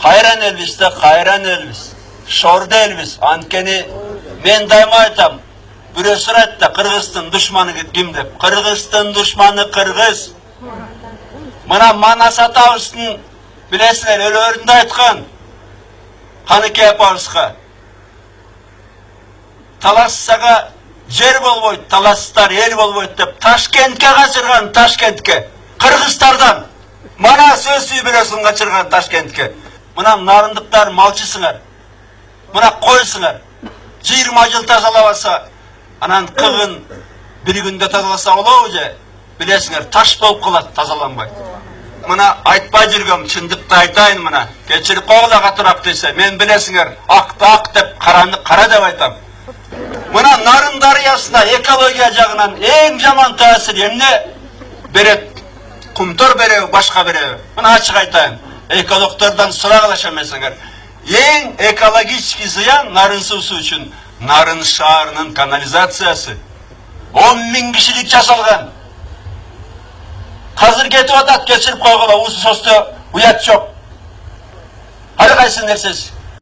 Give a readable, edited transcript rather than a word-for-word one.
Кайран элбиз да кайран элбиз. Шорда элбиз. Анткени мен дайыма айтам. Бирөө сурайт да Кыргыздын душманы ким деп. Кыргыздын душманы Кыргыз. Мына Манас атабыздын билесиңер өлөрүндө айткан. Каныкей апабызга. Талассага жер болбойт, таластар эл болбойт деп Ташкентке качырган, Ташкентке. Кыргыздардан. Манас өз үй бүлөсүн качырган Ташкентке. Мына нарындыктар малчысыңар. Мына койсыңар. 20 жыл тазалабаса, анан кыгын бир күндө тазаласа болобу же? Билесиңер, таш болуп калат тазаланбай. Мына айтпай жүргөм, чындыкты айтайын мына. Кечирип койгула катыраак десе, мен билесиңер, акты ак деп, караны кара деп айтам. Мына Нарын дарыясына экология жагынан эң жаман таасир эмне берет? Кумтор береби, башка береби? Мына ачык айтайын. Экологтордон сурагыла эмесиңер. Эң экологический зыян Нарын суусу үчүн Нарын шаарынын канализациясы. 10 000 кишилик жасалган. Казыр кетип атат, кечирип койгула, уусу состо уят жок. Ар кайсы нерсеси.